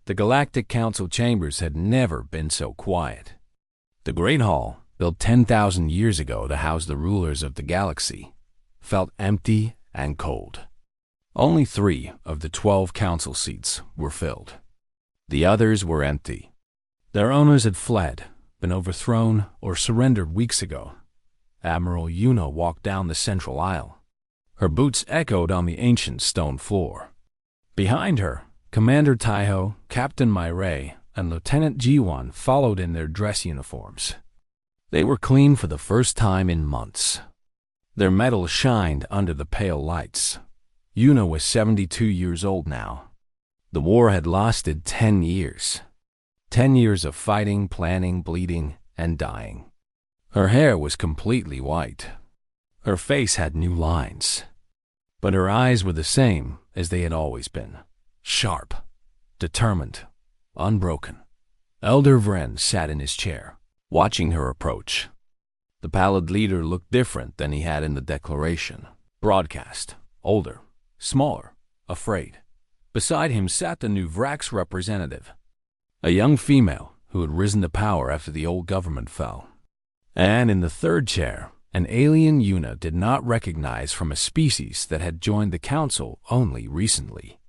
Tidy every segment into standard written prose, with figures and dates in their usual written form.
The Galactic Council chambers had never been so quiet. The Great Hall, built 10,000 years ago to house the rulers of the galaxy, felt empty and cold. Only 3 of the 12 council seats were filled. The others were empty. Their owners had fled, been overthrown, or surrendered weeks ago. Admiral Yuna walked down the central aisle. Her boots echoed on the ancient stone floor. Behind her, Commander Taiho, Captain Mirai, and Lieutenant Jiwan followed in their dress uniforms. They were clean for the first time in months. Their metal shined under the pale lights. Yuna was 72 years old now. The war had lasted 10 years. 10 years of fighting, planning, bleeding, and dying. Her hair was completely white. Her face had new lines. But her eyes were the same as they had always been. Sharp, determined, unbroken. Elder Vren sat in his chair, watching her approach. The pallid leader looked different than he had in the declaration. Broadcast, older, smaller, afraid. Beside him sat the new Vrax representative, a young female who had risen to power after the old government fell. And in the third chair, an alien Yuna did not recognize from a species that had joined the council only recently.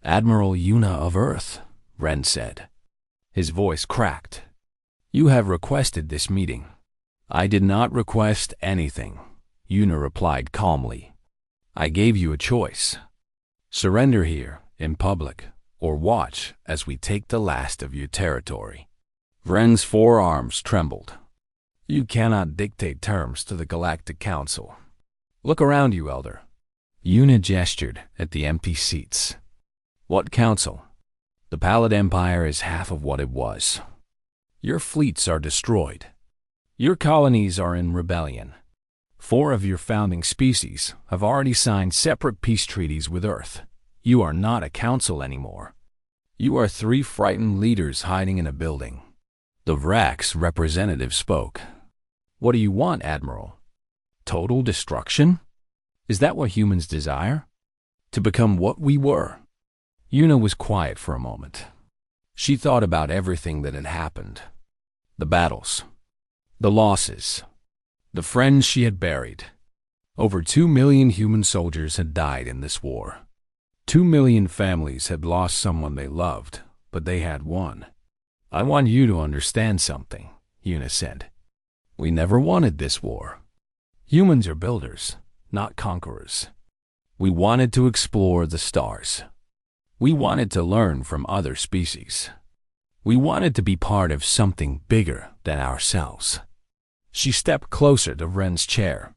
Admiral Yuna of Earth, Ren said. His voice cracked. You have requested this meeting. I did not request anything, Yuna replied calmly. I gave you a choice. Surrender here, in public, or watch as we take the last of your territory. Vren's forearms trembled. You cannot dictate terms to the Galactic Council. Look around you, Elder. Yuna gestured at the empty seats. What council? The Pallid Empire is half of what it was. Your fleets are destroyed. Your colonies are in rebellion. 4 of your founding species have already signed separate peace treaties with Earth. You are not a council anymore. You are 3 frightened leaders hiding in a building. The Vrax representative spoke. What do you want, Admiral? Total destruction? Is that what humans desire? To become what we were? Yuna was quiet for a moment. She thought about everything that had happened. The battles. The losses. The friends she had buried. Over 2 million human soldiers had died in this war. 2 million families had lost someone they loved, but they had won. I want you to understand something, Yuna said. We never wanted this war. Humans are builders, not conquerors. We wanted to explore the stars. We wanted to learn from other species. We wanted to be part of something bigger than ourselves. She stepped closer to Vren's chair.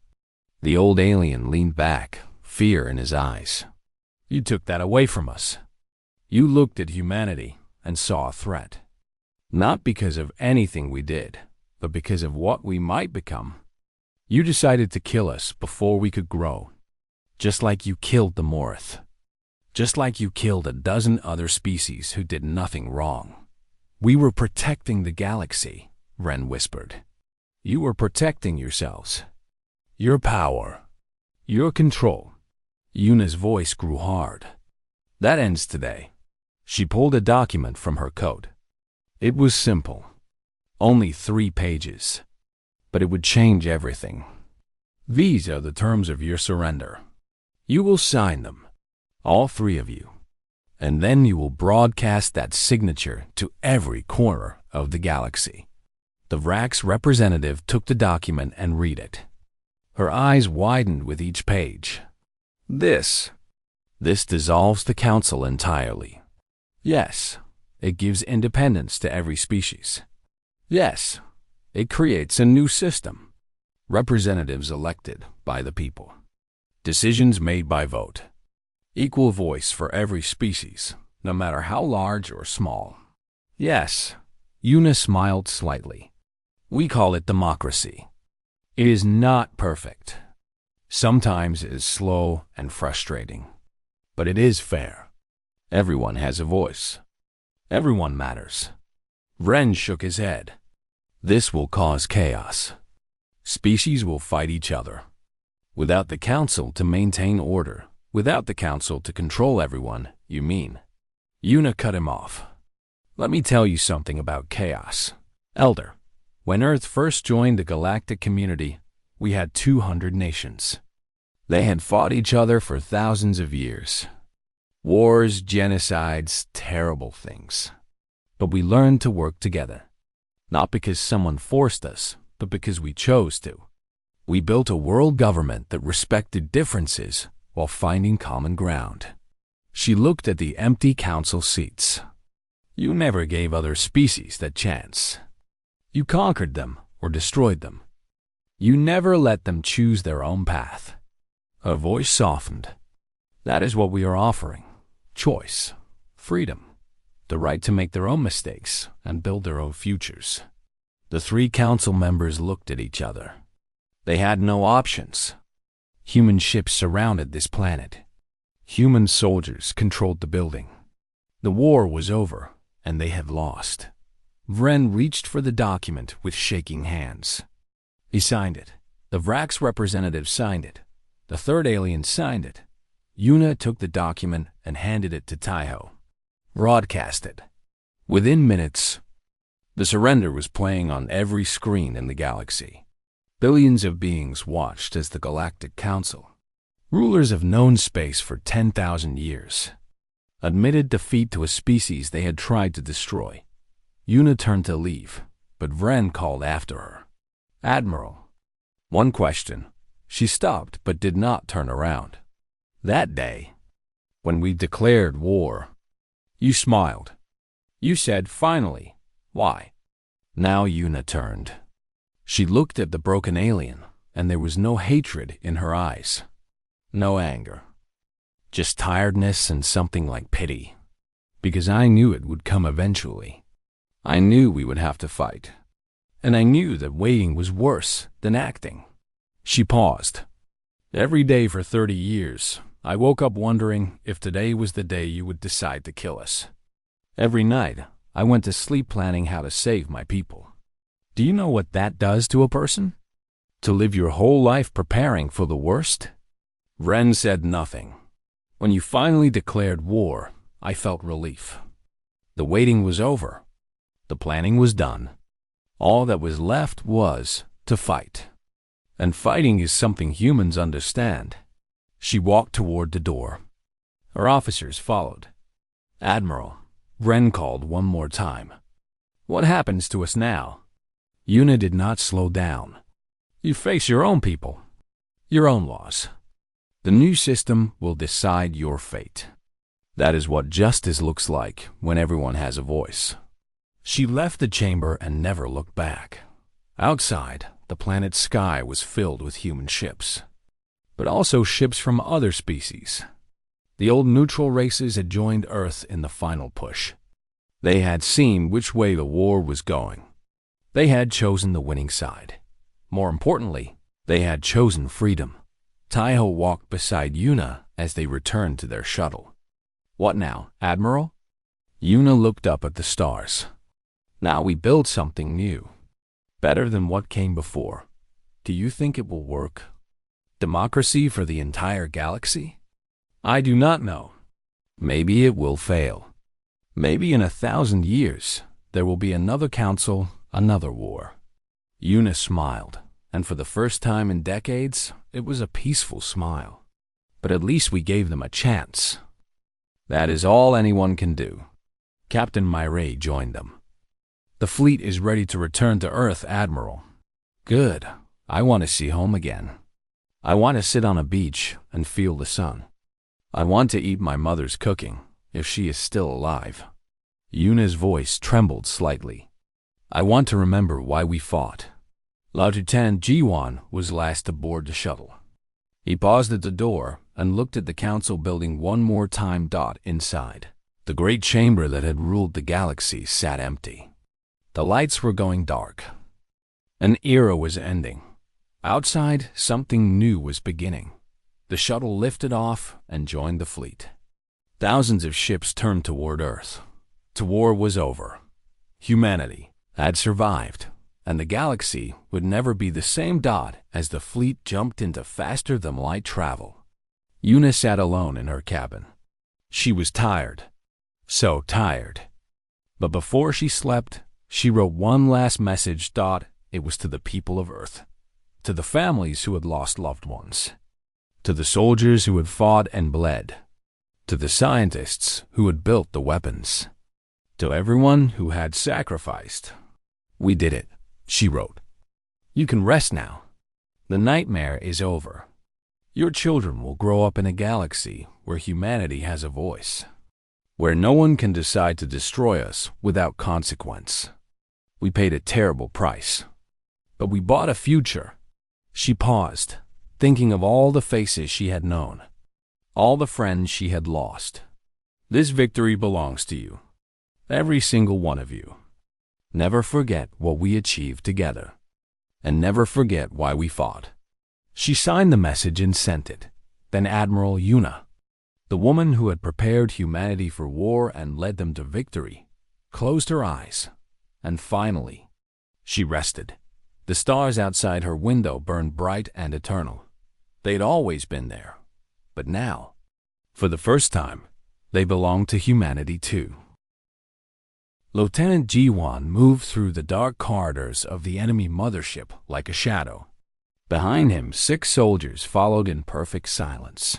The old alien leaned back, fear in his eyes. You took that away from us. You looked at humanity and saw a threat. Not because of anything we did, but because of what we might become. You decided to kill us before we could grow. Just like you killed the Morith. Just like you killed a dozen other species who did nothing wrong. We were protecting the galaxy, Ren whispered. You were protecting yourselves. Your power. Your control. Yuna's voice grew hard. That ends today. She pulled a document from her coat. It was simple. Only 3 pages. But it would change everything. These are the terms of your surrender. You will sign them. All 3 of you. And then you will broadcast that signature to every corner of the galaxy. The Vrax representative took the document and read it. Her eyes widened with each page. This dissolves the council entirely. Yes, it gives independence to every species. Yes, it creates a new system. Representatives elected by the people. Decisions made by vote. Equal voice for every species, no matter how large or small. Yes, Yuna smiled slightly. We call it democracy. It is not perfect. Sometimes it is slow and frustrating. But it is fair. Everyone has a voice. Everyone matters. Vren shook his head. This will cause chaos. Species will fight each other. Without the council to maintain order, without the council to control everyone, you mean? Yuna cut him off. Let me tell you something about chaos. Elder, when Earth first joined the galactic community, we had 200 nations. They had fought each other for thousands of years. Wars, genocides, terrible things. But we learned to work together. Not because someone forced us, but because we chose to. We built a world government that respected differences while finding common ground. She looked at the empty council seats. You never gave other species that chance. You conquered them or destroyed them. You never let them choose their own path. Her voice softened. That is what we are offering. Choice, freedom, the right to make their own mistakes and build their own futures. The 3 council members looked at each other. They had no options. Human ships surrounded this planet. Human soldiers controlled the building. The war was over, and they had lost. Vren reached for the document with shaking hands. He signed it. The Vrax representative signed it. The 3rd alien signed it. Yuna took the document and handed it to Taiho. Broadcast it. Within minutes, the surrender was playing on every screen in the galaxy. Billions of beings watched as the Galactic Council, rulers of known space for 10,000 years, admitted defeat to a species they had tried to destroy. Yuna turned to leave, but Vren called after her. Admiral. One question. She stopped but did not turn around. That day, when we declared war, you smiled. You said, finally. Why? Now Yuna turned. She looked at the broken alien, and there was no hatred in her eyes. No anger. Just tiredness and something like pity. Because I knew it would come eventually. I knew we would have to fight. And I knew that waiting was worse than acting. She paused. Every day for 30 years, I woke up wondering if today was the day you would decide to kill us. Every night, I went to sleep planning how to save my people. Do you know what that does to a person? To live your whole life preparing for the worst? Vren said nothing. When you finally declared war, I felt relief. The waiting was over. The planning was done. All that was left was to fight. And fighting is something humans understand. She walked toward the door. Her officers followed. Admiral, Vren called one more time. What happens to us now? Yuna did not slow down. You face your own people, your own laws. The new system will decide your fate. That is what justice looks like when everyone has a voice. She left the chamber and never looked back. Outside, the planet's sky was filled with human ships, but also ships from other species. The old neutral races had joined Earth in the final push. They had seen which way the war was going. They had chosen the winning side. More importantly, they had chosen freedom. Taiho walked beside Yuna as they returned to their shuttle. What now, Admiral? Yuna looked up at the stars. Now we build something new. Better than what came before. Do you think it will work? Democracy for the entire galaxy? I do not know. Maybe it will fail. Maybe in 1,000 years, there will be another council, another war. Yuna smiled, and for the first time in decades, it was a peaceful smile. But at least we gave them a chance. That is all anyone can do. Captain Myray joined them. The fleet is ready to return to Earth, Admiral. Good. I want to see home again. I want to sit on a beach and feel the sun. I want to eat my mother's cooking, if she is still alive. Yuna's voice trembled slightly. I want to remember why we fought. Lieutenant Jiwan was last aboard the shuttle. He paused at the door and looked at the council building one more time. Inside, the great chamber that had ruled the galaxy sat empty. The lights were going dark. An era was ending. Outside, something new was beginning. The shuttle lifted off and joined the fleet. Thousands of ships turned toward Earth. The war was over. Humanity had survived, and the galaxy would never be the same. As the fleet jumped into faster-than-light travel, Yuna sat alone in her cabin. She was tired. So tired. But before she slept, she wrote one last message. It was to the people of Earth, to the families who had lost loved ones, to the soldiers who had fought and bled, to the scientists who had built the weapons, to everyone who had sacrificed. We did it, she wrote. You can rest now. The nightmare is over. Your children will grow up in a galaxy where humanity has a voice, where no one can decide to destroy us without consequence. We paid a terrible price, but we bought a future. She paused, thinking of all the faces she had known, all the friends she had lost. This victory belongs to you, every single one of you. Never forget what we achieved together, and never forget why we fought. She signed the message and sent it. Then Admiral Yuna, the woman who had prepared humanity for war and led them to victory, closed her eyes, and finally, she rested. The stars outside her window burned bright and eternal. They'd always been there, but now, for the first time, they belonged to humanity too. Lieutenant Jiwan moved through the dark corridors of the enemy mothership like a shadow. Behind him, 6 soldiers followed in perfect silence.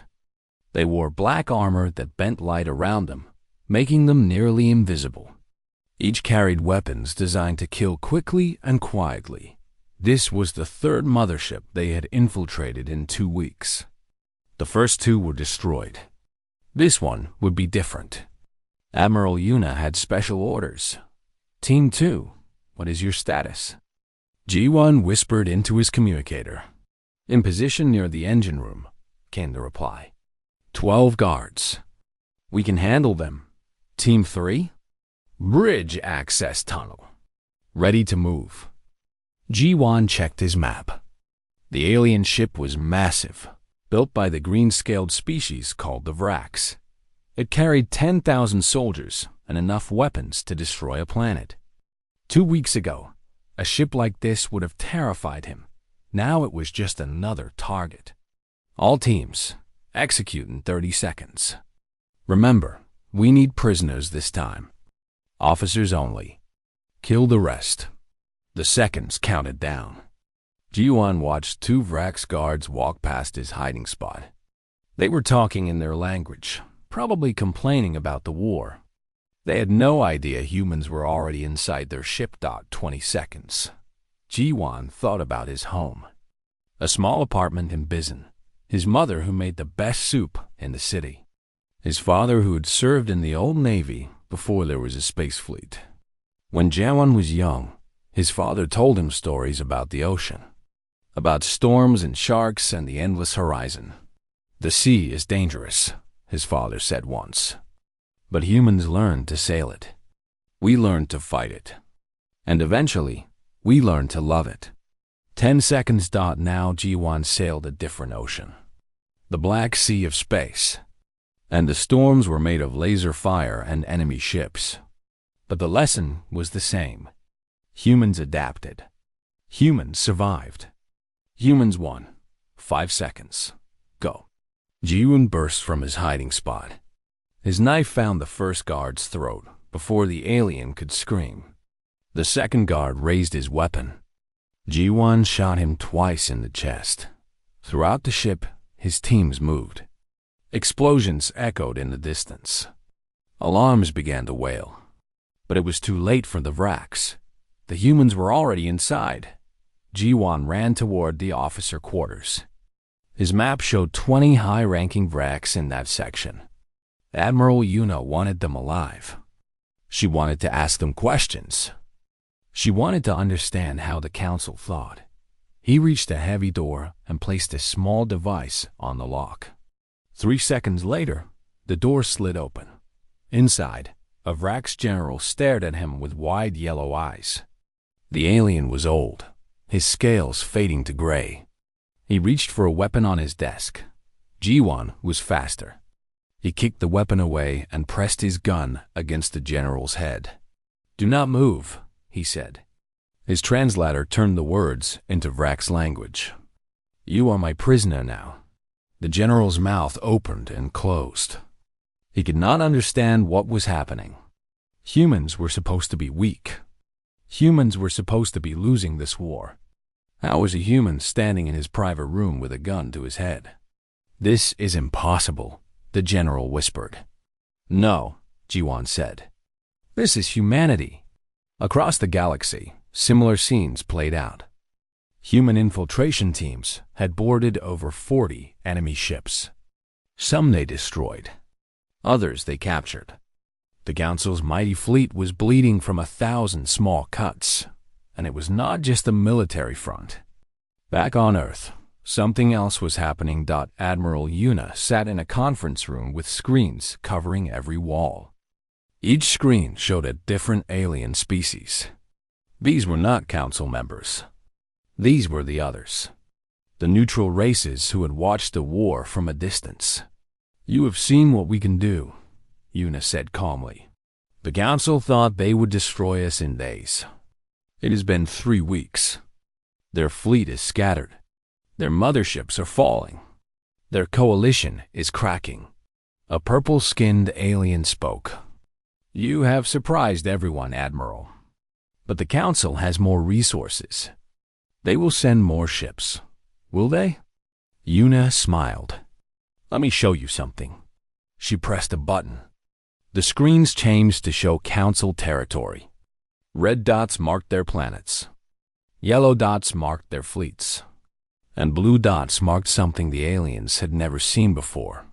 They wore black armor that bent light around them, making them nearly invisible. Each carried weapons designed to kill quickly and quietly. This was the 3rd mothership they had infiltrated in 2 weeks. The first 2 were destroyed. This one would be different. Admiral Yuna had special orders. Team 2, what is your status? G1 whispered into his communicator. In position near the engine room, came the reply. 12 guards. We can handle them. Team 3? Bridge access tunnel. Ready to move. G1 checked his map. The alien ship was massive, built by the green-scaled species called the Vrax. It carried 10,000 soldiers and enough weapons to destroy a planet. 2 weeks ago, a ship like this would have terrified him. Now it was just another target. All teams, execute in 30 seconds. Remember, we need prisoners this time. Officers only. Kill the rest. The seconds counted down. Ji-Wan watched 2 Vrax guards walk past his hiding spot. They were talking in their language, probably complaining about the war. They had no idea humans were already inside their ship. 20 seconds. Ji-Wan thought about his home. A small apartment in Bizen. His mother who made the best soup in the city. His father who had served in the old Navy before there was a space fleet. When Jawan was young, his father told him stories about the ocean, about storms and sharks and the endless horizon. The sea is dangerous, his father said once. But humans learned to sail it. We learned to fight it. And eventually, we learned to love it. 10 seconds. Now Ji-Wan sailed a different ocean. The Black Sea of space. And the storms were made of laser fire and enemy ships. But the lesson was the same. Humans adapted. Humans survived. Humans won. 5 seconds. Go. Ji-Wan burst from his hiding spot. His knife found the first guard's throat before the alien could scream. The second guard raised his weapon. Ji-Wan shot him twice in the chest. Throughout the ship, his teams moved. Explosions echoed in the distance. Alarms began to wail. But it was too late for the Vrax. The humans were already inside. Ji-Wan ran toward the officer quarters. His map showed 20 high-ranking Vrax in that section. Admiral Yuna wanted them alive. She wanted to ask them questions. She wanted to understand how the council thought. He reached a heavy door and placed a small device on the lock. 3 seconds later, the door slid open. Inside, a Vrax general stared at him with wide yellow eyes. The alien was old, his scales fading to gray. He reached for a weapon on his desk. Ji-Wan was faster. He kicked the weapon away and pressed his gun against the general's head. "Do not move," he said. His translator turned the words into Vrax language. "You are my prisoner now." The general's mouth opened and closed. He could not understand what was happening. Humans were supposed to be weak. Humans were supposed to be losing this war. How was a human standing in his private room with a gun to his head? This is impossible, the general whispered. No, Jiwan said. This is humanity. Across the galaxy, similar scenes played out. Human infiltration teams had boarded over 40 enemy ships. Some they destroyed. Others they captured. The Council's mighty fleet was bleeding from 1,000 small cuts, and it was not just the military front. Back on Earth, something else was happening. Admiral Yuna sat in a conference room with screens covering every wall. Each screen showed a different alien species. These were not Council members. These were the others. The neutral races who had watched the war from a distance. You have seen what we can do, Yuna said calmly. The Council thought they would destroy us in days. It has been 3 weeks. Their fleet is scattered. Their motherships are falling. Their coalition is cracking. A purple-skinned alien spoke. You have surprised everyone, Admiral. But the Council has more resources. They will send more ships. Will they? Yuna smiled. Let me show you something. She pressed a button. The screens changed to show Council territory. Red dots marked their planets. Yellow dots marked their fleets. And blue dots marked something the aliens had never seen before.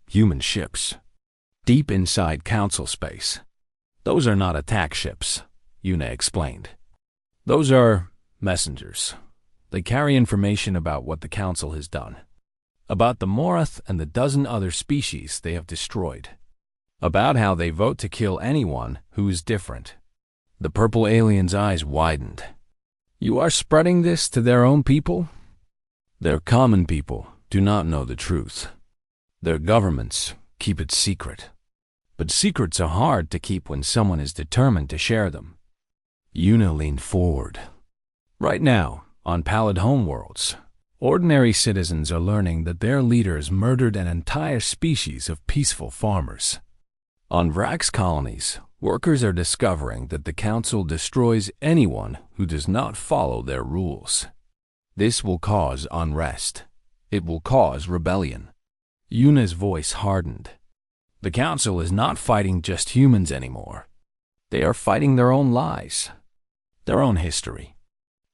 Human ships. Deep inside Council space. Those are not attack ships, Yuna explained. Those are messengers. They carry information about what the Council has done. About the Morath and the dozen other species they have destroyed. About how they vote to kill anyone who is different. The purple alien's eyes widened. You are spreading this to their own people? Their common people do not know the truth. Their governments keep it secret. But secrets are hard to keep when someone is determined to share them. Yuna leaned forward. Right now, on pallid homeworlds, ordinary citizens are learning that their leaders murdered an entire species of peaceful farmers. On Vrax colonies, workers are discovering that the Council destroys anyone who does not follow their rules. This will cause unrest. It will cause rebellion. Yuna's voice hardened. The Council is not fighting just humans anymore. They are fighting their own lives, their own history.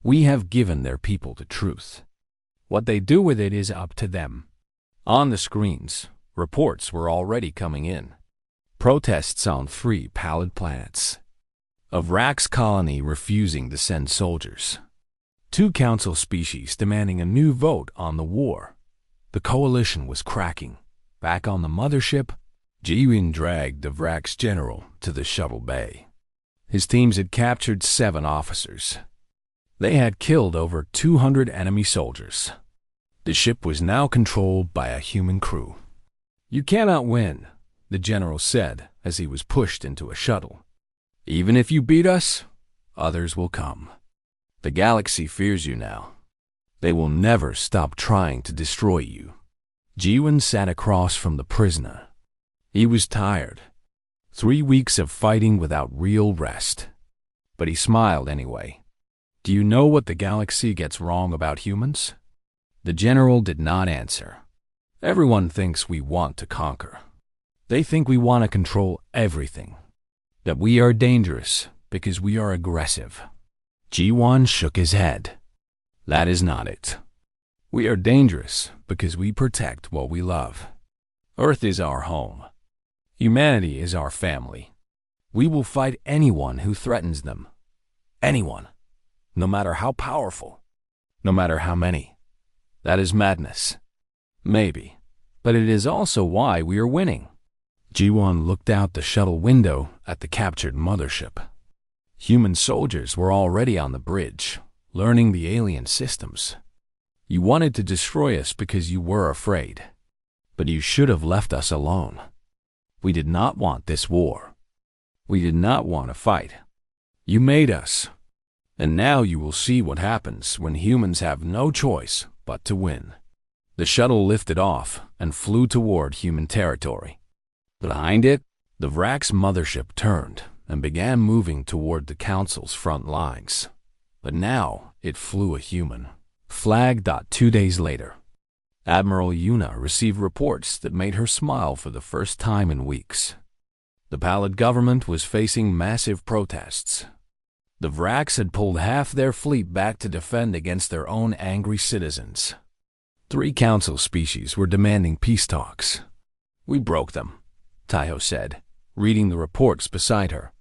We have given their people the truth. What they do with it is up to them. On the screens, reports were already coming in. Protests on 3 pallid planets. A Vrax colony refusing to send soldiers. 2 Council species demanding a new vote on the war. The coalition was cracking. Back on the mothership, Jiwin dragged the Vrax general to the shuttle bay. His teams had captured 7 officers. They had killed over 200 enemy soldiers. The ship was now controlled by a human crew. You cannot win, the general said as he was pushed into a shuttle. Even if you beat us, others will come. The galaxy fears you now. They will never stop trying to destroy you. Jiwin sat across from the prisoner. He was tired. 3 weeks of fighting without real rest. But he smiled anyway. Do you know what the galaxy gets wrong about humans? The general did not answer. Everyone thinks we want to conquer. They think we want to control everything. That we are dangerous because we are aggressive. Jiwan shook his head. That is not it. We are dangerous because we protect what we love. Earth is our home. Humanity is our family. We will fight anyone who threatens them. Anyone. No matter how powerful. No matter how many. That is madness. Maybe. But it is also why we are winning. Jiwan looked out the shuttle window at the captured mothership. Human soldiers were already on the bridge, learning the alien systems. You wanted to destroy us because you were afraid. But you should have left us alone. We did not want this war. We did not want to fight. You made us. And now you will see what happens when humans have no choice but to win. The shuttle lifted off and flew toward human territory. Behind it, the Vrax mothership turned and began moving toward the Council's front lines. But now it flew a human flag. 2 days later, Admiral Yuna received reports that made her smile for the first time in weeks. The Pallid government was facing massive protests. The Vraks had pulled half their fleet back to defend against their own angry citizens. 3 council species were demanding peace talks. "We broke them," Taiho said, reading the reports beside her.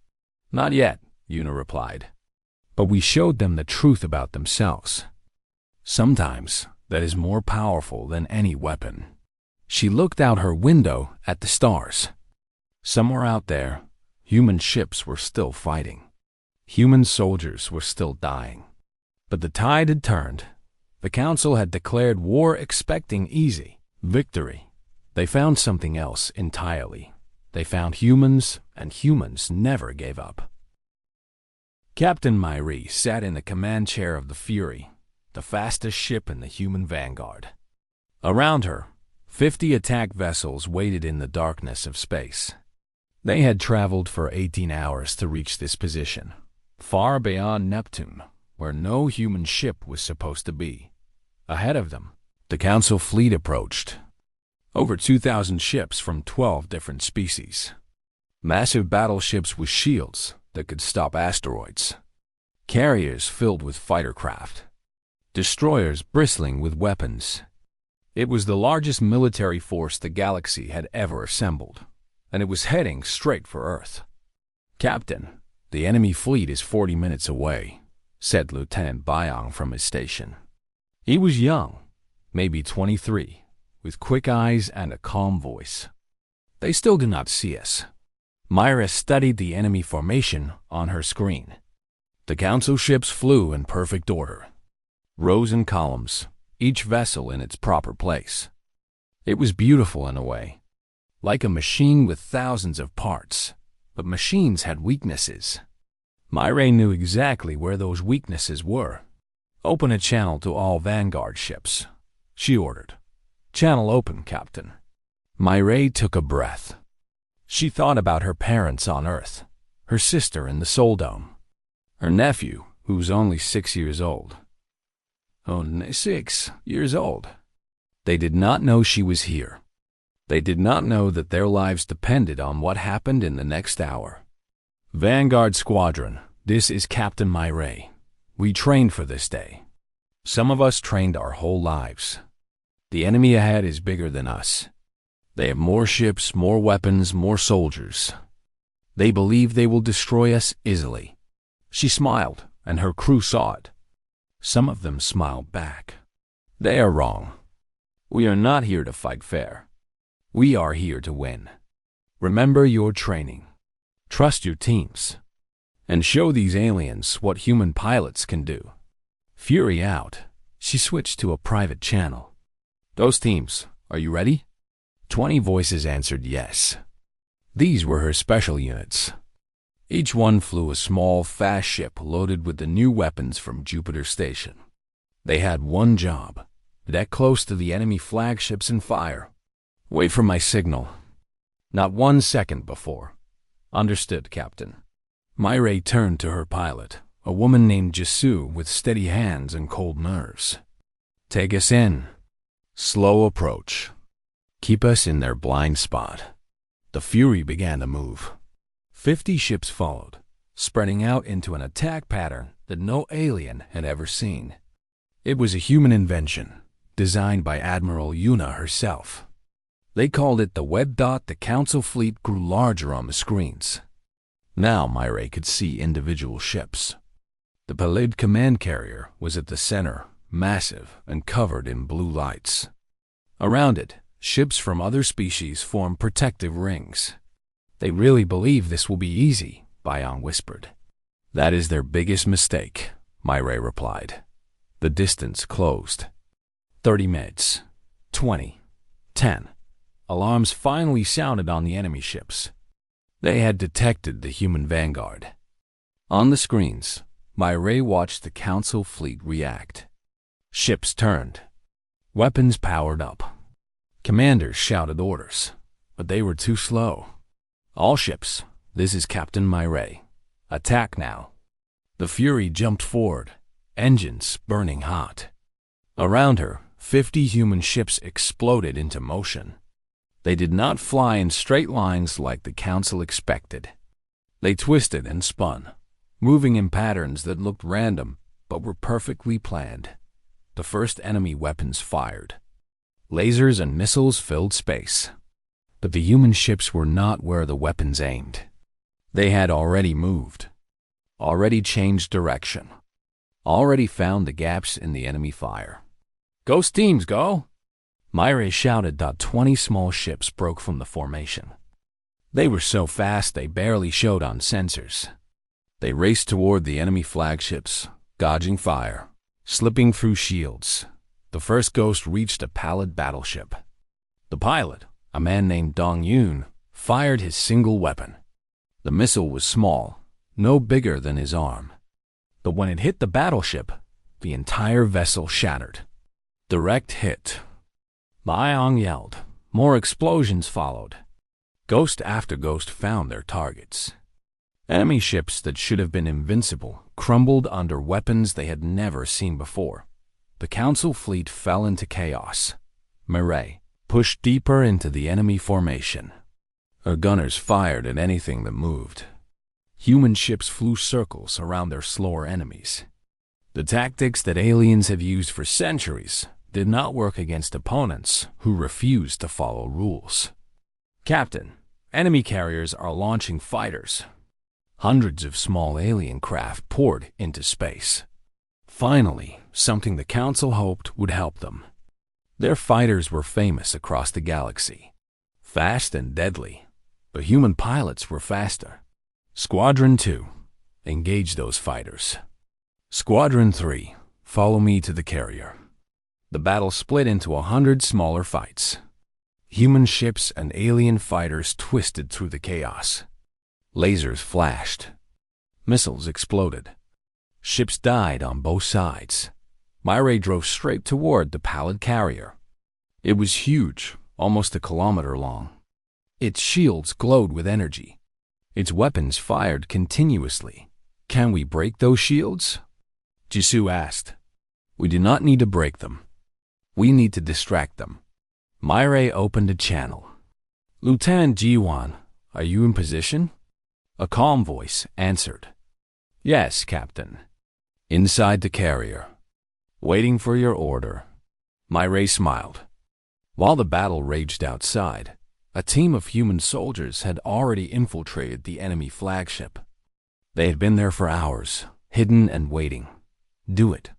"Not yet," Yuna replied. "But we showed them the truth about themselves. Sometimes that is more powerful than any weapon." She looked out her window at the stars. Somewhere out there, human ships were still fighting. Human soldiers were still dying. But the tide had turned. The Council had declared war, expecting easy victory. They found something else entirely. They found humans, and humans never gave up. Captain Myri sat in the command chair of the Fury, the fastest ship in the human vanguard. Around her, 50 attack vessels waited in the darkness of space. They had traveled for 18 hours to reach this position, far beyond Neptune, where no human ship was supposed to be. Ahead of them, the Council fleet approached. Over 2,000 ships from 12 different species. Massive battleships with shields that could stop asteroids. Carriers filled with fighter craft. Destroyers bristling with weapons. It was the largest military force the galaxy had ever assembled, and it was heading straight for Earth. "Captain, the enemy fleet is 40 minutes away," said Lieutenant Byong from his station. He was young, maybe 23, with quick eyes and a calm voice. "They still do not see us." Myra studied the enemy formation on her screen. The Council ships flew in perfect order, rows and columns, each vessel in its proper place. It was beautiful in a way, like a machine with thousands of parts, but machines had weaknesses. Myra knew exactly where those weaknesses were. "Open a channel to all Vanguard ships," she ordered. "Channel open, Captain." Myra took a breath. She thought about her parents on Earth, her sister in the Soul Dome, her nephew, who was only 6 years old. Only 6 years old. They did not know she was here. They did not know that their lives depended on what happened in the next hour. "Vanguard Squadron, this is Captain Myra. We trained for this day. Some of us trained our whole lives. The enemy ahead is bigger than us. They have more ships, more weapons, more soldiers. They believe they will destroy us easily." She smiled, and her crew saw it. Some of them smiled back. "They are wrong. We are not here to fight fair. We are here to win. Remember your training. Trust your teams. And show these aliens what human pilots can do." Fury out, she switched to a private channel. "Those teams, are you ready?" 20 voices answered yes. These were her special units. Each one flew a small, fast ship loaded with the new weapons from Jupiter Station. They had one job: deck close to the enemy flagships and fire. "Wait for my signal." "Not 1 second before." "Understood, Captain." Myra turned to her pilot, a woman named Jisoo with steady hands and cold nerves. "Take us in. Slow approach. Keep us in their blind spot." The Fury began to move. 50 ships followed, spreading out into an attack pattern that no alien had ever seen. It was a human invention, designed by Admiral Yuna herself. They called it the web. The Council fleet grew larger on the screens. Now Myra could see individual ships. The Pallid command carrier was at the center, massive and covered in blue lights. Around it, ships from other species formed protective rings. "They really believe this will be easy," Byong whispered. "That is their biggest mistake," Myra replied. The distance closed. 30 minutes. 20. 10. Alarms finally sounded on the enemy ships. They had detected the human vanguard. On the screens, Myra watched the Council fleet react. Ships turned. Weapons powered up. Commanders shouted orders, but they were too slow. All ships, This is Captain Myray. Attack now." The Fury jumped forward, engines burning hot. Around her, 50 human ships exploded into motion. They did not fly in straight lines like the Council expected. They twisted and spun, moving in patterns that looked random but were perfectly planned. The first enemy weapons fired. Lasers and missiles filled space. But the human ships were not where the weapons aimed. They had already moved, already changed direction, already found the gaps in the enemy fire. "Ghost teams, go!" Myray shouted. 20 small ships broke from the formation. They were so fast they barely showed on sensors. They raced toward the enemy flagships, dodging fire, slipping through shields. The first Ghost reached a pallid battleship. The pilot, a man named Dong Yun, fired his single weapon. The missile was small, no bigger than his arm. But when it hit the battleship, the entire vessel shattered. Direct hit. Myong yelled. More explosions followed. Ghost after Ghost found their targets. Enemy ships that should have been invincible crumbled under weapons they had never seen before. The Council fleet fell into chaos. Myray pushed deeper into the enemy formation. Her gunners fired at anything that moved. Human ships flew circles around their slower enemies. The tactics that aliens have used for centuries did not work against opponents who refused to follow rules. "Captain, enemy carriers are launching fighters." Hundreds of small alien craft poured into space. Finally, something the Council hoped would help them. Their fighters were famous across the galaxy. Fast and deadly, but human pilots were faster. Squadron 2, engage those fighters. Squadron 3, follow me to the carrier. The battle split into 100 smaller fights. Human ships and alien fighters twisted through the chaos. Lasers flashed. Missiles exploded. Ships died on both sides. Myray drove straight toward the pallid carrier. It was huge, almost a kilometer long. Its shields glowed with energy. Its weapons fired continuously. "Can we break those shields?" Jisoo asked. "We do not need to break them. We need to distract them." Myray opened a channel. "Lieutenant Jiwan, are you in position?" A calm voice answered. "Yes, Captain. Inside the carrier. Waiting for your order." Myray smiled. While the battle raged outside, a team of human soldiers had already infiltrated the enemy flagship. They had been there for hours, hidden and waiting. "Do it."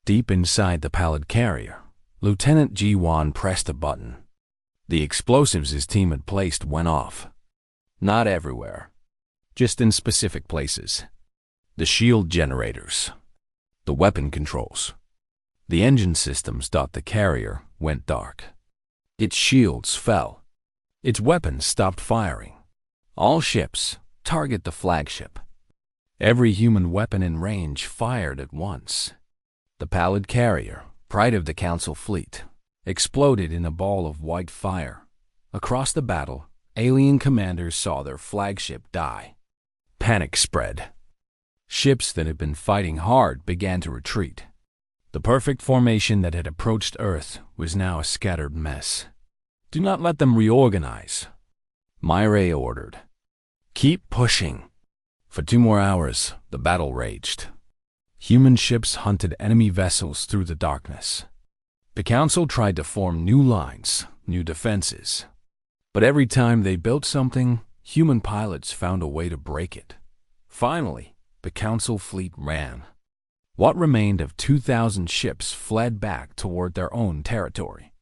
Deep inside the pallid carrier, Lieutenant Jiwan pressed a button. The explosives his team had placed went off. Not everywhere, just in specific places. The shield generators, the weapon controls, the engine systems. The carrier went dark. Its shields fell. Its weapons stopped firing. All ships target the flagship. Every human weapon in range fired at once. The pallid carrier, pride of the Council fleet, exploded in a ball of white fire. Across the battle, alien commanders saw their flagship die. Panic spread. Ships that had been fighting hard began to retreat. The perfect formation that had approached Earth was now a scattered mess. "Do not let them reorganize," Myray ordered. "Keep pushing." For 2 more hours, the battle raged. Human ships hunted enemy vessels through the darkness. The Council tried to form new lines, new defenses. But every time they built something, human pilots found a way to break it. Finally, the Council fleet ran. What remained of 2,000 ships fled back toward their own territory.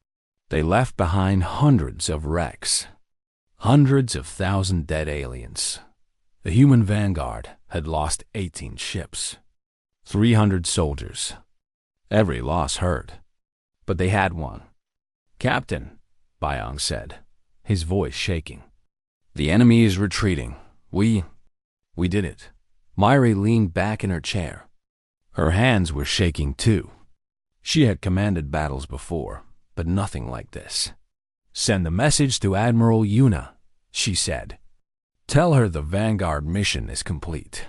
They left behind hundreds of wrecks, hundreds of thousand dead aliens. The human vanguard had lost 18 ships, 300 soldiers. Every loss hurt, but they had won. "Captain," Byong said, his voice shaking. "The enemy is retreating. We did it." Myray leaned back in her chair. Her hands were shaking too. She had commanded battles before, but nothing like this. "Send the message to Admiral Yuna," she said. Tell her the Vanguard mission is complete.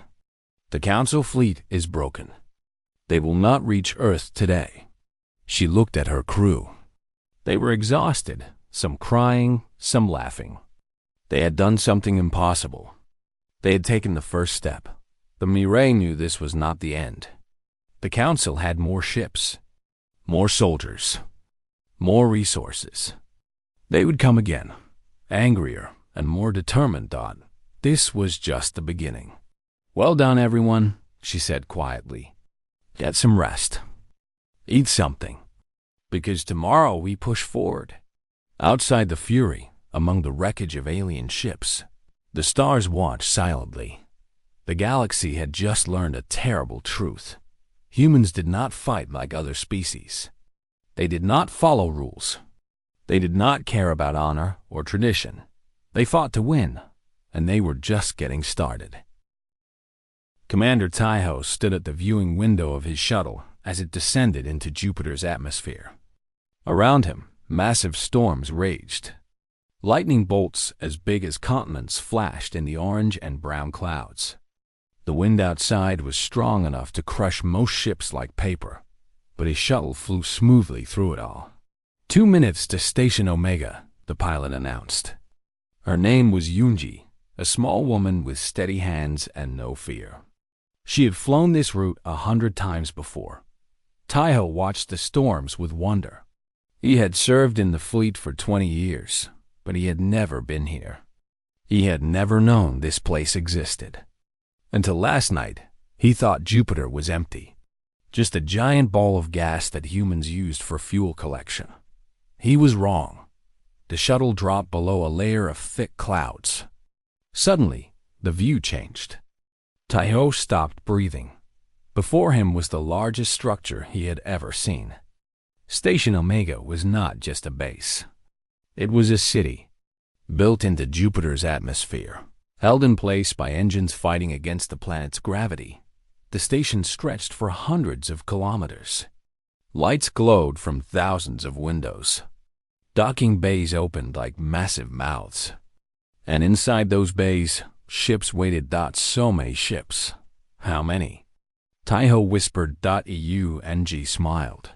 The Council fleet is broken. They will not reach Earth today." She looked at her crew. They were exhausted, some crying, some laughing. They had done something impossible. They had taken the first step. The Mirai knew this was not the end. The Council had more ships, more soldiers, more resources. They would come again, angrier and more determined. This was just the beginning. "Well done, everyone," she said quietly. "Get some rest. Eat something. Because tomorrow we push forward." Outside the Fury, among the wreckage of alien ships, the stars watched silently. The galaxy had just learned a terrible truth. Humans did not fight like other species. They did not follow rules. They did not care about honor or tradition. They fought to win, and they were just getting started. Commander Taiho stood at the viewing window of his shuttle as it descended into Jupiter's atmosphere. Around him, massive storms raged. Lightning bolts as big as continents flashed in the orange and brown clouds. The wind outside was strong enough to crush most ships like paper, but his shuttle flew smoothly through it all. 2 minutes to Station Omega, the pilot announced. Her name was Yunji, a small woman with steady hands and no fear. She had flown this route 100 times before. Taiho watched the storms with wonder. He had served in the fleet for 20 years, but he had never been here. He had never known this place existed. Until last night, he thought Jupiter was empty, just a giant ball of gas that humans used for fuel collection. He was wrong. The shuttle dropped below a layer of thick clouds. Suddenly, the view changed. Taiho stopped breathing. Before him was the largest structure he had ever seen. Station Omega was not just a base. It was a city, built into Jupiter's atmosphere, held in place by engines fighting against the planet's gravity. The station stretched for hundreds of kilometers. Lights glowed from thousands of windows. Docking bays opened like massive mouths. And inside those bays, ships waited. So many ships. How many? Taiho whispered. Yunji smiled.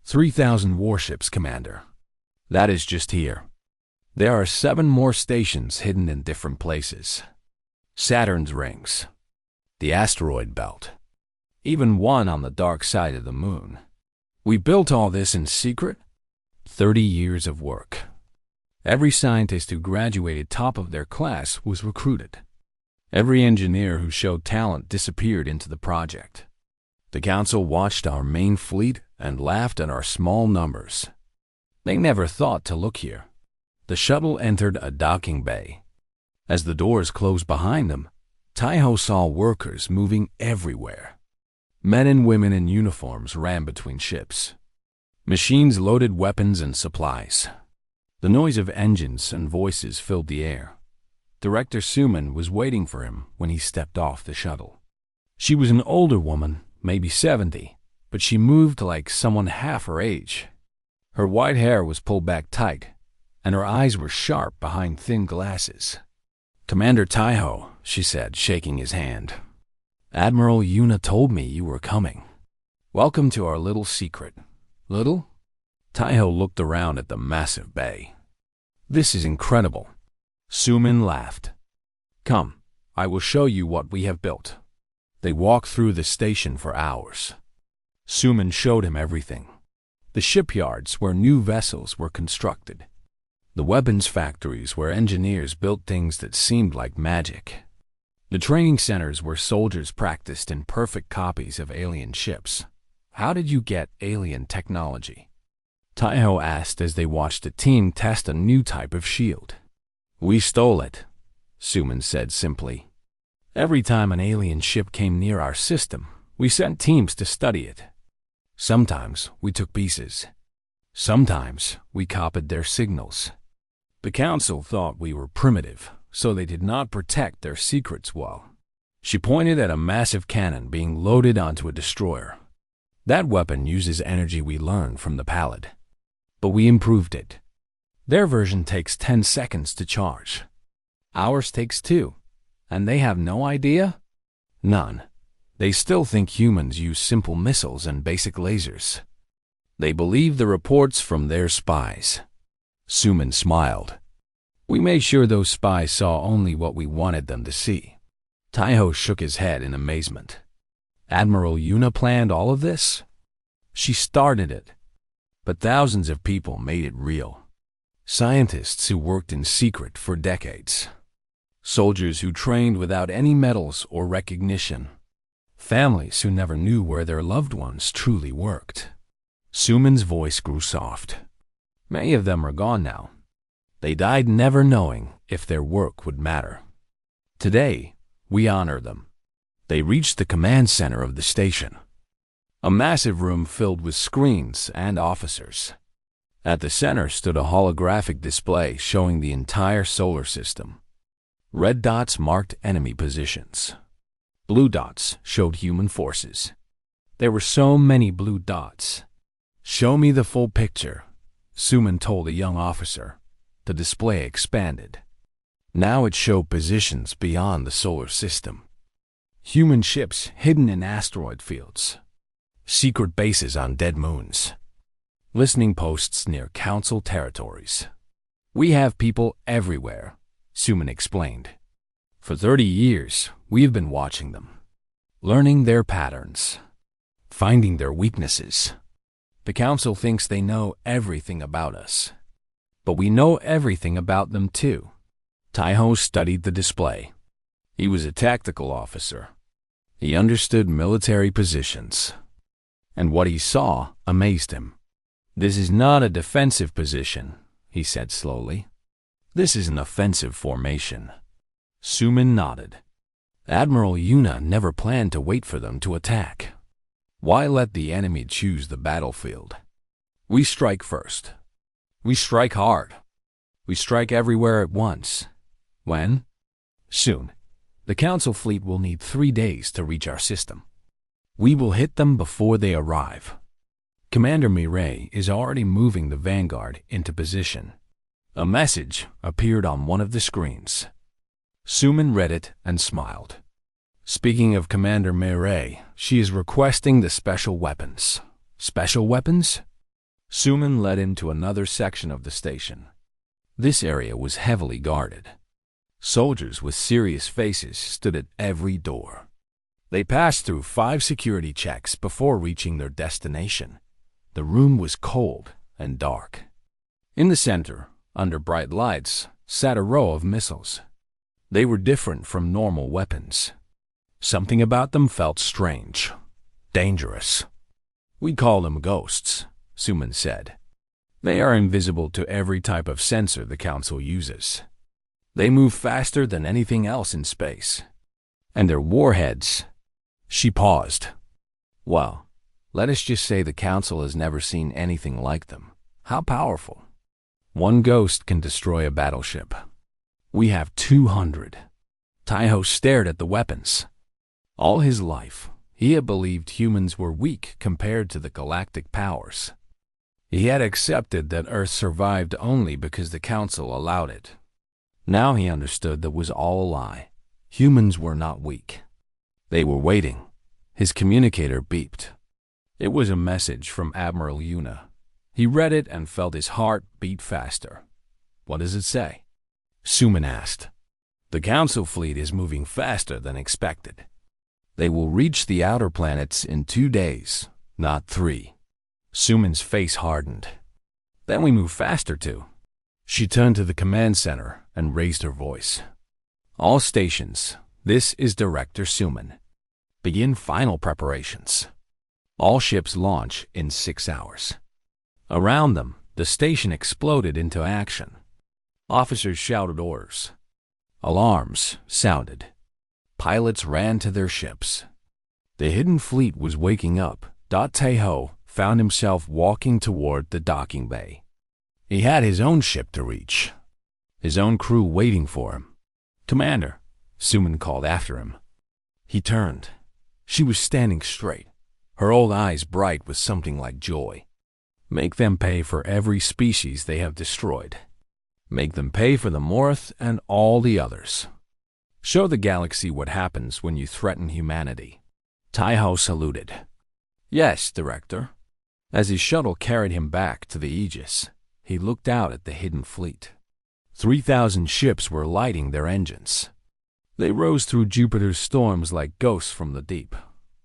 3,000 warships, Commander. That is just here. There are 7 more stations hidden in different places. Saturn's rings, the asteroid belt, even one on the dark side of the moon. We built all this in secret. 30 years of work. Every scientist who graduated top of their class was recruited. Every engineer who showed talent disappeared into the project. The Council watched our main fleet and laughed at our small numbers. They never thought to look here. The shuttle entered a docking bay. As the doors closed behind them, Taiho saw workers moving everywhere. Men and women in uniforms ran between ships. Machines loaded weapons and supplies. The noise of engines and voices filled the air. Director Suman was waiting for him when he stepped off the shuttle. She was an older woman, maybe 70, but she moved like someone half her age. Her white hair was pulled back tight, and her eyes were sharp behind thin glasses. "Commander Taiho," she said, shaking his hand. "Admiral Yuna told me you were coming. Welcome to our little secret." "Little?" Taiho looked around at the massive bay. "This is incredible." Suman laughed. "Come, I will show you what we have built." They walked through the station for hours. Suman showed him everything. The shipyards where new vessels were constructed. The weapons factories where engineers built things that seemed like magic. The training centers where soldiers practiced in perfect copies of alien ships. "How did you get alien technology?" Taiho asked as they watched a team test a new type of shield. "We stole it," Suman said simply. "Every time an alien ship came near our system, we sent teams to study it. Sometimes we took pieces. Sometimes we copied their signals. The Council thought we were primitive, so they did not protect their secrets well." She pointed at a massive cannon being loaded onto a destroyer. "That weapon uses energy we learned from the Pallid. But we improved it. Their version takes 10 seconds to charge. Ours takes 2. And they have no idea? None. They still think humans use simple missiles and basic lasers. They believe the reports from their spies. Suman smiled. We made sure those spies saw only what we wanted them to see. Taiho shook his head in amazement. Admiral Yuna planned all of this? She started it. But thousands of people made it real. Scientists who worked in secret for decades. Soldiers who trained without any medals or recognition. Families who never knew where their loved ones truly worked. Suman's voice grew soft. Many of them are gone now. They died never knowing if their work would matter. Today, we honor them. They reached the command center of the station. A massive room filled with screens and officers. At the center stood a holographic display showing the entire solar system. Red dots marked enemy positions. Blue dots showed human forces. There were so many blue dots. Show me the full picture, Suman told a young officer. The display expanded. Now it showed positions beyond the solar system. Human ships hidden in asteroid fields. Secret bases on dead moons. Listening posts near Council territories. We have people everywhere, Suman explained. For 30 years, we have been watching them. Learning their patterns. Finding their weaknesses. The Council thinks they know everything about us. But we know everything about them too. Taiho studied the display. He was a tactical officer. He understood military positions. And what he saw amazed him. This is not a defensive position, he said slowly. This is an offensive formation. Suman nodded. Admiral Yuna never planned to wait for them to attack. Why let the enemy choose the battlefield? We strike first. We strike hard. We strike everywhere at once. When? Soon. The Council fleet will need 3 days to reach our system. We will hit them before they arrive. Commander Mireille is already moving the vanguard into position. A message appeared on one of the screens. Suman read it and smiled. Speaking of Commander Mireille, she is requesting the special weapons. Special weapons? Suman led him to another section of the station. This area was heavily guarded. Soldiers with serious faces stood at every door. They passed through 5 security checks before reaching their destination. The room was cold and dark. In the center, under bright lights, sat a row of missiles. They were different from normal weapons. Something about them felt strange, dangerous. We call them ghosts, Suman said. They are invisible to every type of sensor the Council uses. They move faster than anything else in space. And their warheads... She paused. Well, let us just say the Council has never seen anything like them. How powerful. One ghost can destroy a battleship. We have 200. Taiho stared at the weapons. All his life, he had believed humans were weak compared to the galactic powers. He had accepted that Earth survived only because the Council allowed it. Now he understood that was all a lie. Humans were not weak. They were waiting. His communicator beeped. It was a message from Admiral Yuna. He read it and felt his heart beat faster. What does it say? Suman asked. The Council fleet is moving faster than expected. They will reach the outer planets in 2 days, not 3. Suman's face hardened. Then we move faster too. She turned to the command center and raised her voice. All stations, this is Director Suman. Begin final preparations. All ships launch in 6 hours. Around them, the station exploded into action. Officers shouted orders. Alarms sounded. Pilots ran to their ships. The hidden fleet was waking up. Taiho found himself walking toward the docking bay. He had his own ship to reach. His own crew waiting for him. Commander, Suman called after him. He turned. She was standing straight, her old eyes bright with something like joy. Make them pay for every species they have destroyed. Make them pay for the Morth and all the others. Show the galaxy what happens when you threaten humanity. Taiho saluted. Yes, Director. As his shuttle carried him back to the Aegis, he looked out at the hidden fleet. 3,000 ships were lighting their engines. They rose through Jupiter's storms like ghosts from the deep.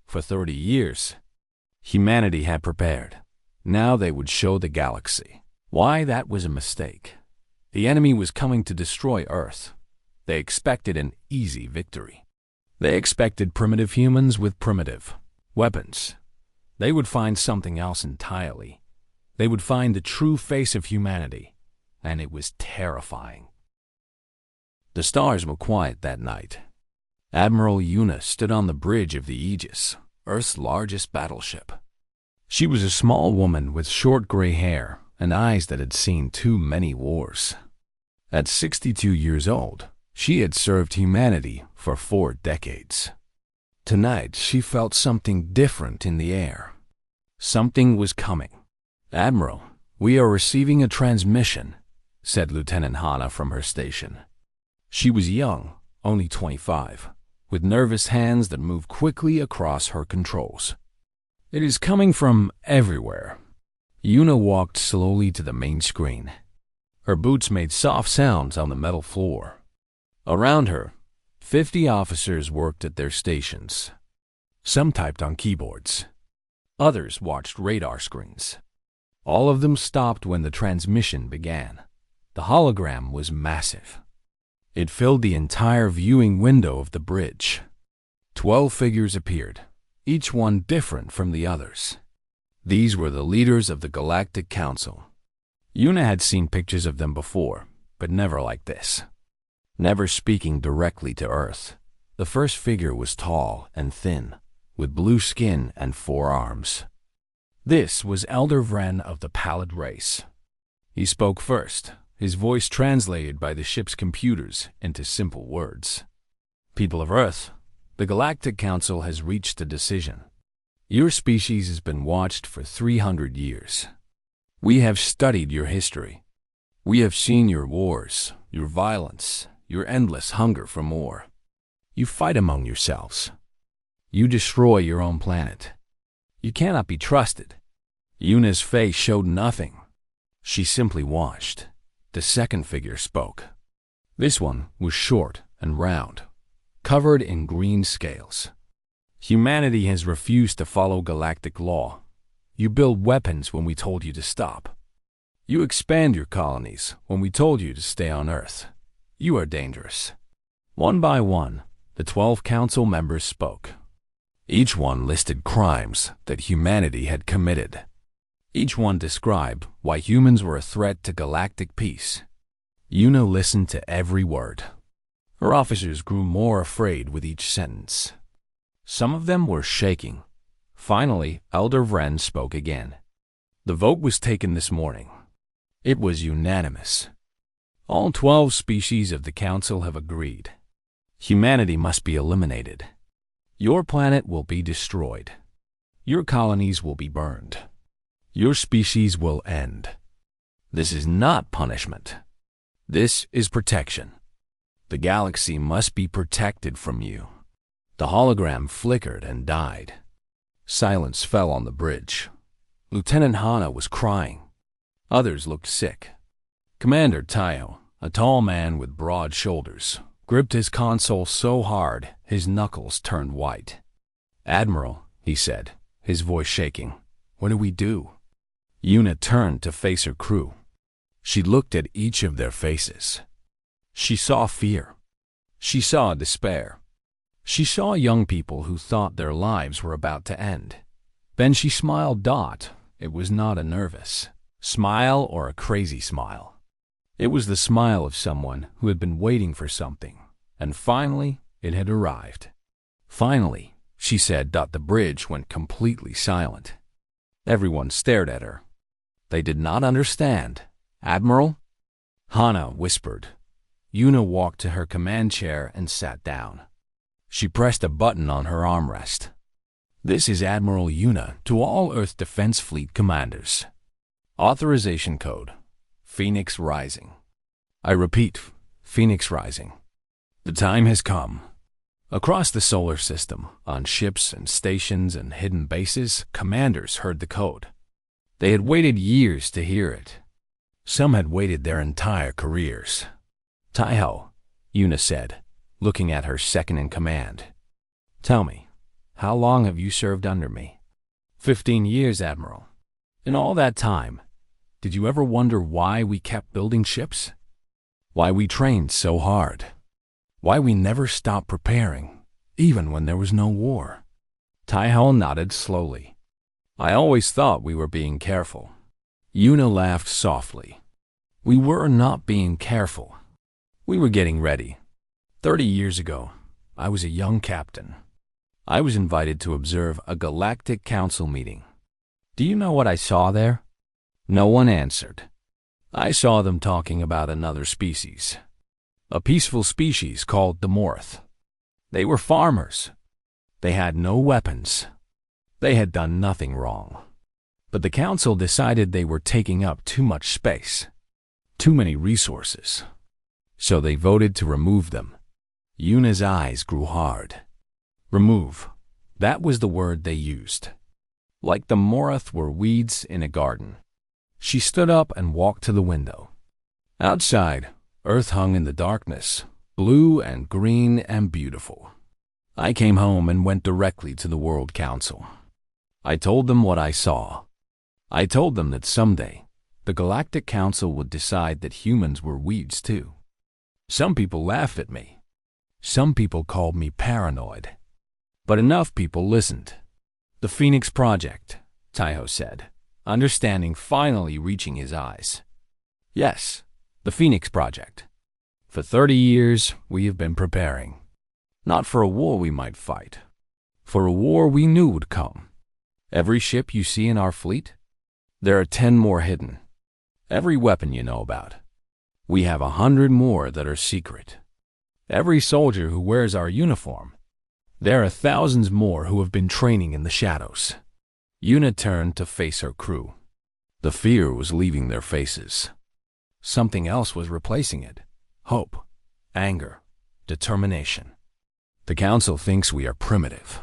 For 30 years, humanity had prepared. Now they would show the galaxy why that was a mistake. The enemy was coming to destroy Earth. They expected an easy victory. They expected primitive humans with primitive weapons. They would find something else entirely. They would find the true face of humanity, and it was terrifying. The stars were quiet that night. Admiral Yuna stood on the bridge of the Aegis, Earth's largest battleship. She was a small woman with short gray hair and eyes that had seen too many wars. At 62 years old, she had served humanity for 4 decades. Tonight, she felt something different in the air. Something was coming. Admiral, we are receiving a transmission, said Lieutenant Hana from her station. She was young, only 25, with nervous hands that moved quickly across her controls. It is coming from everywhere. Yuna walked slowly to the main screen. Her boots made soft sounds on the metal floor. Around her, 50 officers worked at their stations. Some typed on keyboards. Others watched radar screens. All of them stopped when the transmission began. The hologram was massive. It filled the entire viewing window of the bridge. 12 figures appeared, each one different from the others. These were the leaders of the Galactic Council. Yuna had seen pictures of them before, but never like this. Never speaking directly to Earth. The first figure was tall and thin, with blue skin and 4 arms. This was Elder Vren of the Pallid race. He spoke first, his voice translated by the ship's computers into simple words. People of Earth, the Galactic Council has reached a decision. Your species has been watched for 300 years. We have studied your history. We have seen your wars, your violence, your endless hunger for more. You fight among yourselves. You destroy your own planet. You cannot be trusted. Yuna's face showed nothing. She simply watched. The second figure spoke. This one was short and round, covered in green scales. Humanity has refused to follow galactic law. You build weapons when we told you to stop. You expand your colonies when we told you to stay on Earth. You are dangerous. One by one, the 12 council members spoke. Each one listed crimes that humanity had committed. Each one described why humans were a threat to galactic peace. Yuna listened to every word. Her officers grew more afraid with each sentence. Some of them were shaking. Finally, Elder Vren spoke again. The vote was taken this morning. It was unanimous. All 12 species of the Council have agreed. Humanity must be eliminated. Your planet will be destroyed. Your colonies will be burned. Your species will end. This is not punishment. This is protection. The galaxy must be protected from you. The hologram flickered and died. Silence fell on the bridge. Lieutenant Hana was crying. Others looked sick. Commander Taiho, a tall man with broad shoulders, gripped his console so hard his knuckles turned white. Admiral, he said, his voice shaking, what do we do? Yuna turned to face her crew. She looked at each of their faces. She saw fear. She saw despair. She saw young people who thought their lives were about to end. Then she smiled. It was not a nervous smile or a crazy smile. It was the smile of someone who had been waiting for something, and finally it had arrived. Finally, she said. The bridge went completely silent. Everyone stared at her. They did not understand. Admiral? Hana whispered. Yuna walked to her command chair and sat down. She pressed a button on her armrest. This is Admiral Yuna to all Earth Defense Fleet commanders. Authorization code, Phoenix Rising. I repeat, Phoenix Rising. The time has come. Across the solar system, on ships and stations and hidden bases, commanders heard the code. They had waited years to hear it. Some had waited their entire careers. "Taiho," Una said, looking at her second-in-command. "Tell me, how long have you served under me?" 15 years, Admiral. In all that time, did you ever wonder why we kept building ships? Why we trained so hard? Why we never stopped preparing, even when there was no war?" Taiho nodded slowly. "I always thought we were being careful." Una laughed softly. "We were not being careful. We were getting ready. 30 years ago, I was a young captain. I was invited to observe a Galactic Council meeting. Do you know what I saw there?" No one answered. "I saw them talking about another species. A peaceful species called the Morth. They were farmers. They had no weapons. They had done nothing wrong. But the council decided they were taking up too much space, too many resources. So they voted to remove them." Una's eyes grew hard. Remove. That was the word they used. Like the Morth were weeds in a garden. She stood up and walked to the window. Outside, Earth hung in the darkness, blue and green and beautiful. I came home and went directly to the World Council. I told them what I saw. I told them that someday, the Galactic Council would decide that humans were weeds too. Some people laughed at me. Some people called me paranoid. But enough people listened. "The Phoenix Project," Taiho said, understanding finally reaching his eyes. "Yes, the Phoenix Project. For 30 years, we have been preparing. Not for a war we might fight. For a war we knew would come. Every ship you see in our fleet, there are 10 more hidden. Every weapon you know about. We have 100 more that are secret. Every soldier who wears our uniform, there are thousands more who have been training in the shadows." Una turned to face her crew. The fear was leaving their faces. Something else was replacing it. Hope, anger, determination. "The Council thinks we are primitive.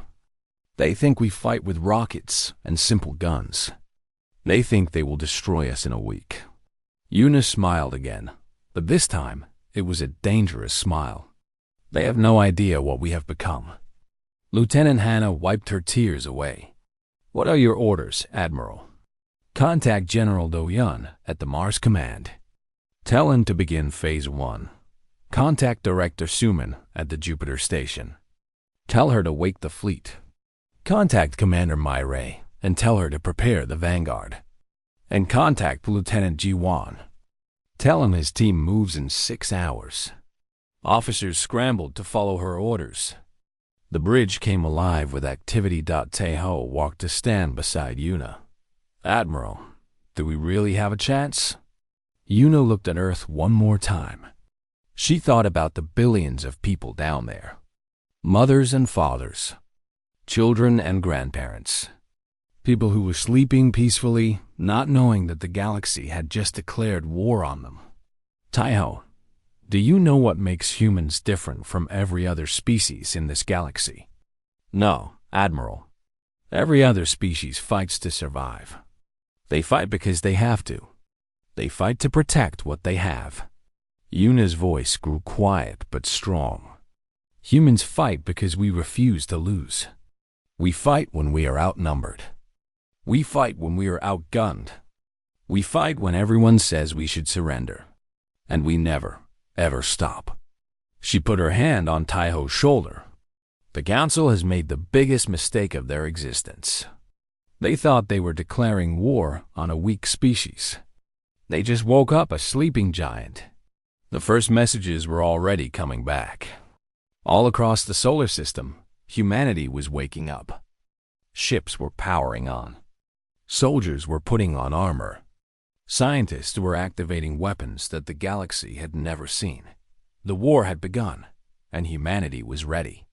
They think we fight with rockets and simple guns. They think they will destroy us in a week." Una smiled again, but this time it was a dangerous smile. "They have no idea what we have become." Lieutenant Hannah wiped her tears away. "What are your orders, Admiral?" "Contact General Do-Yun at the Mars Command. Tell him to begin Phase 1. Contact Director Suman at the Jupiter Station. Tell her to wake the fleet. Contact Commander Myray and tell her to prepare the Vanguard. And contact Lieutenant Ji-Wan. Tell him his team moves in 6 hours." Officers scrambled to follow her orders. The bridge came alive with activity. Taiho walked to stand beside Una. "Admiral, do we really have a chance?" Una looked at Earth one more time. She thought about the billions of people down there. Mothers and fathers, children and grandparents. People who were sleeping peacefully, not knowing that the galaxy had just declared war on them. "Taiho, do you know what makes humans different from every other species in this galaxy?" "No, Admiral. Every other species fights to survive. They fight because they have to. They fight to protect what they have." Una's voice grew quiet but strong. "Humans fight because we refuse to lose. We fight when we are outnumbered. We fight when we are outgunned. We fight when everyone says we should surrender. And we never, ever stop." She put her hand on Taiho's shoulder. "The Council has made the biggest mistake of their existence. They thought they were declaring war on a weak species. They just woke up a sleeping giant. The first messages were already coming back. All across the solar system, humanity was waking up. Ships were powering on. Soldiers were putting on armor. Scientists were activating weapons that the galaxy had never seen. The war had begun, and humanity was ready.